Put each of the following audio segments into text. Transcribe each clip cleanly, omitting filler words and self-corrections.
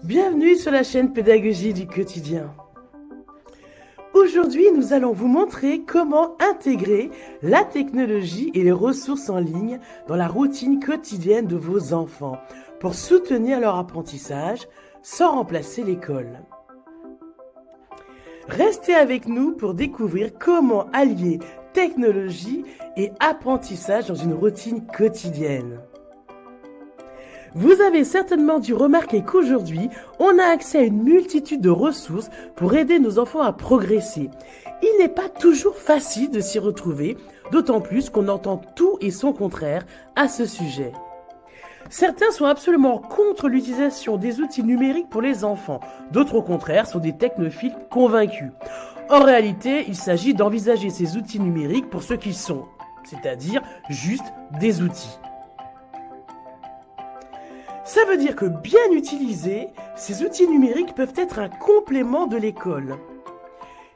Bienvenue sur la chaîne Pédagogie du quotidien. Aujourd'hui, nous allons vous montrer comment intégrer la technologie et les ressources en ligne dans la routine quotidienne de vos enfants pour soutenir leur apprentissage sans remplacer l'école. Restez avec nous pour découvrir comment allier technologie et apprentissage dans une routine quotidienne. Vous avez certainement dû remarquer qu'aujourd'hui, on a accès à une multitude de ressources pour aider nos enfants à progresser. Il n'est pas toujours facile de s'y retrouver, d'autant plus qu'on entend tout et son contraire à ce sujet. Certains sont absolument contre l'utilisation des outils numériques pour les enfants, d'autres au contraire sont des technophiles convaincus. En réalité, il s'agit d'envisager ces outils numériques pour ce qu'ils sont, c'est-à-dire juste des outils. Ça veut dire que bien utilisés, ces outils numériques peuvent être un complément de l'école.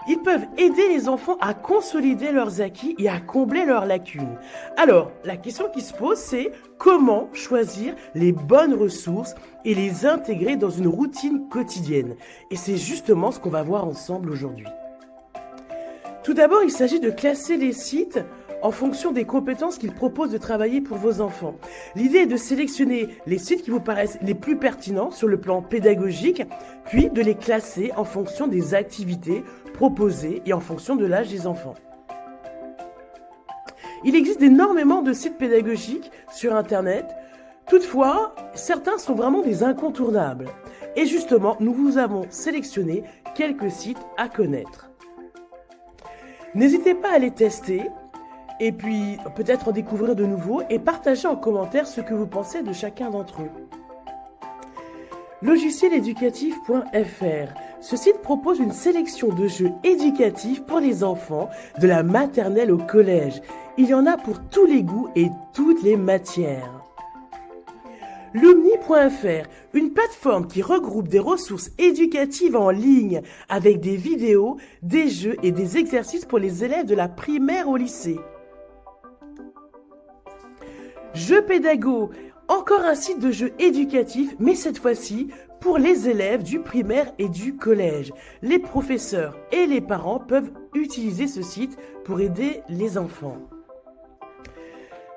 Ils peuvent aider les enfants à consolider leurs acquis et à combler leurs lacunes. Alors, la question qui se pose, c'est comment choisir les bonnes ressources et les intégrer dans une routine quotidienne. Et c'est justement ce qu'on va voir ensemble aujourd'hui. Tout d'abord, il s'agit de classer les sites en fonction des compétences qu'ils proposent de travailler pour vos enfants. L'idée est de sélectionner les sites qui vous paraissent les plus pertinents sur le plan pédagogique, puis de les classer en fonction des activités proposées et en fonction de l'âge des enfants. Il existe énormément de sites pédagogiques sur Internet. Toutefois, certains sont vraiment des incontournables. Et justement, nous vous avons sélectionné quelques sites à connaître. N'hésitez pas à les tester et puis peut-être en découvrir de nouveaux et partager en commentaire ce que vous pensez de chacun d'entre eux. Logicieléducatif.fr. Ce site propose une sélection de jeux éducatifs pour les enfants de la maternelle au collège. Il y en a pour tous les goûts et toutes les matières. Lumni.fr, une plateforme qui regroupe des ressources éducatives en ligne avec des vidéos, des jeux et des exercices pour les élèves de la primaire au lycée. Jeux Pédago, encore un site de jeux éducatifs, mais cette fois-ci pour les élèves du primaire et du collège. Les professeurs et les parents peuvent utiliser ce site pour aider les enfants.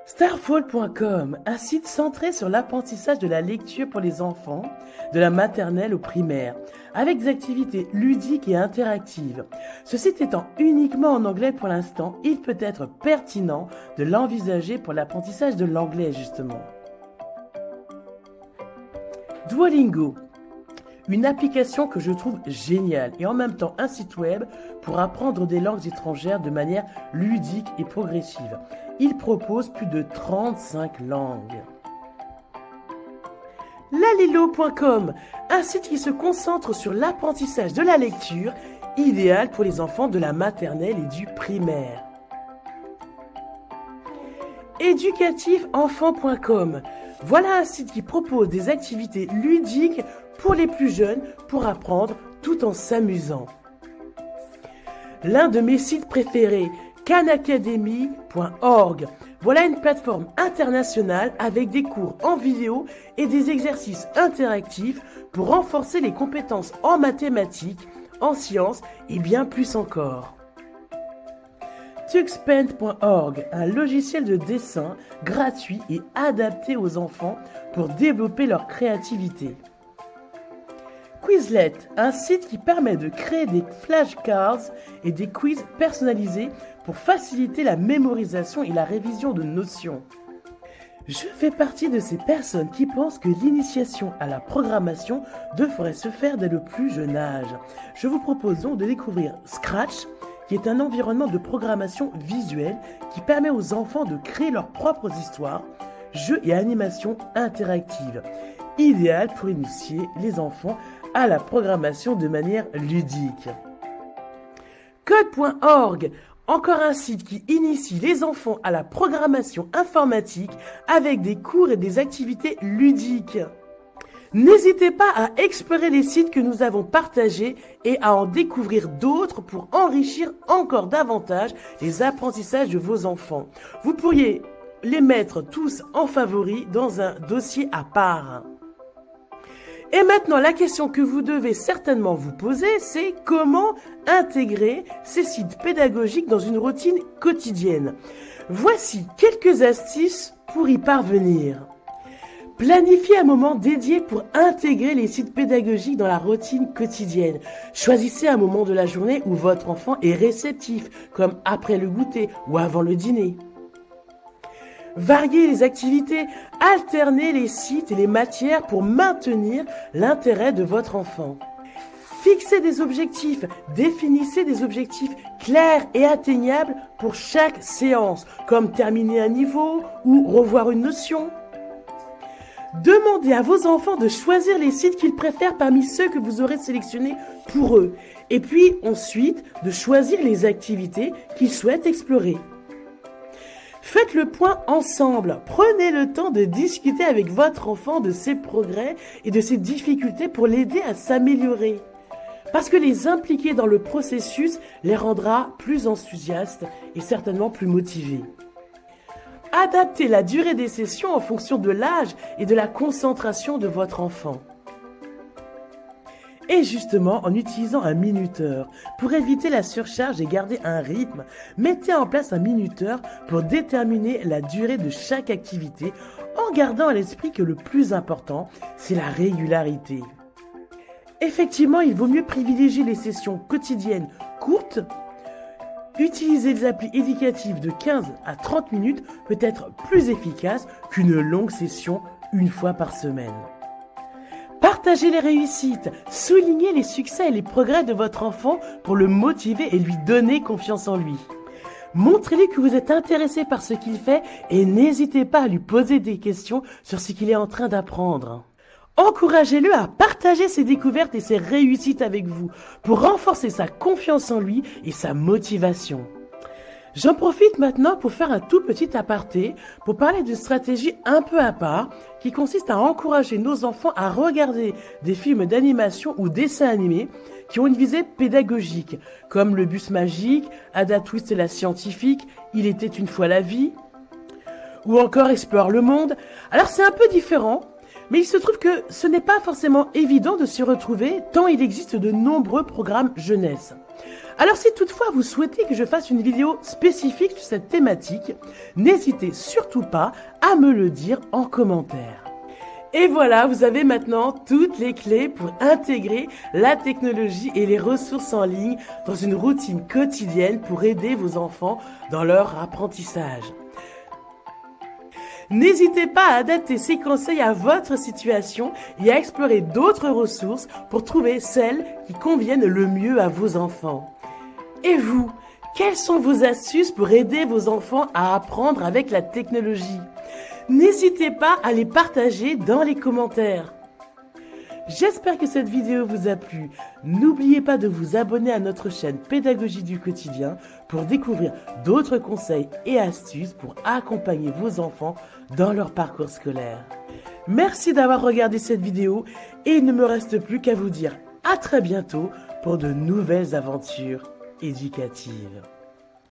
Starfall.com, un site centré sur l'apprentissage de la lecture pour les enfants de la maternelle au primaire, avec des activités ludiques et interactives. Ce site étant uniquement en anglais pour l'instant, il peut être pertinent de l'envisager pour l'apprentissage de l'anglais justement. Duolingo, une application que je trouve géniale et en même temps un site web pour apprendre des langues étrangères de manière ludique et progressive. Il propose plus de 35 langues. Lalilo.com, un site qui se concentre sur l'apprentissage de la lecture, idéal pour les enfants de la maternelle et du primaire. Éducativenfant.com, voilà un site qui propose des activités ludiques pour les plus jeunes pour apprendre tout en s'amusant. L'un de mes sites préférés, khanacademy.org. Voilà une plateforme internationale avec des cours en vidéo et des exercices interactifs pour renforcer les compétences en mathématiques, en sciences et bien plus encore. Tuxpaint.org, un logiciel de dessin gratuit et adapté aux enfants pour développer leur créativité. Quizlet, un site qui permet de créer des flashcards et des quiz personnalisés pour faciliter la mémorisation et la révision de notions. Je fais partie de ces personnes qui pensent que l'initiation à la programmation devrait se faire dès le plus jeune âge. Je vous propose donc de découvrir Scratch, qui est un environnement de programmation visuelle qui permet aux enfants de créer leurs propres histoires, jeux et animations interactives. Idéal pour initier les enfants à la programmation de manière ludique. Code.org, encore un site qui initie les enfants à la programmation informatique avec des cours et des activités ludiques. N'hésitez pas à explorer les sites que nous avons partagés et à en découvrir d'autres pour enrichir encore davantage les apprentissages de vos enfants. Vous pourriez les mettre tous en favoris dans un dossier à part. Et maintenant, la question que vous devez certainement vous poser, c'est comment intégrer ces sites pédagogiques dans une routine quotidienne. Voici quelques astuces pour y parvenir. Planifiez un moment dédié pour intégrer les sites pédagogiques dans la routine quotidienne. Choisissez un moment de la journée où votre enfant est réceptif, comme après le goûter ou avant le dîner. Variez les activités, alternez les sites et les matières pour maintenir l'intérêt de votre enfant. Fixez des objectifs, définissez des objectifs clairs et atteignables pour chaque séance, comme terminer un niveau ou revoir une notion. Demandez à vos enfants de choisir les sites qu'ils préfèrent parmi ceux que vous aurez sélectionnés pour eux. Et puis ensuite, de choisir les activités qu'ils souhaitent explorer. Faites le point ensemble. Prenez le temps de discuter avec votre enfant de ses progrès et de ses difficultés pour l'aider à s'améliorer. Parce que les impliquer dans le processus les rendra plus enthousiastes et certainement plus motivés. Adaptez la durée des sessions en fonction de l'âge et de la concentration de votre enfant. Et justement, en utilisant un minuteur, pour éviter la surcharge et garder un rythme, mettez en place un minuteur pour déterminer la durée de chaque activité en gardant à l'esprit que le plus important, c'est la régularité. Effectivement, il vaut mieux privilégier les sessions quotidiennes courtes. Utiliser des applis éducatives de 15 à 30 minutes peut être plus efficace qu'une longue session une fois par semaine. Partagez les réussites, soulignez les succès et les progrès de votre enfant pour le motiver et lui donner confiance en lui. Montrez-lui que vous êtes intéressé par ce qu'il fait et n'hésitez pas à lui poser des questions sur ce qu'il est en train d'apprendre. Encouragez-le à partager ses découvertes et ses réussites avec vous pour renforcer sa confiance en lui et sa motivation. J'en profite maintenant pour faire un tout petit aparté pour parler d'une stratégie un peu à part qui consiste à encourager nos enfants à regarder des films d'animation ou dessins animés qui ont une visée pédagogique, comme Le Bus Magique, Ada Twist et la Scientifique, Il était une fois la vie, ou encore Explore le monde. Alors c'est un peu différent, mais il se trouve que ce n'est pas forcément évident de s'y retrouver tant il existe de nombreux programmes jeunesse. Alors si toutefois vous souhaitez que je fasse une vidéo spécifique sur cette thématique, n'hésitez surtout pas à me le dire en commentaire. Et voilà, vous avez maintenant toutes les clés pour intégrer la technologie et les ressources en ligne dans une routine quotidienne pour aider vos enfants dans leur apprentissage. N'hésitez pas à adapter ces conseils à votre situation et à explorer d'autres ressources pour trouver celles qui conviennent le mieux à vos enfants. Et vous, quelles sont vos astuces pour aider vos enfants à apprendre avec la technologie? N'hésitez pas à les partager dans les commentaires. J'espère que cette vidéo vous a plu. N'oubliez pas de vous abonner à notre chaîne Pédagogie du quotidien pour découvrir d'autres conseils et astuces pour accompagner vos enfants dans leur parcours scolaire. Merci d'avoir regardé cette vidéo et il ne me reste plus qu'à vous dire à très bientôt pour de nouvelles aventures éducatives.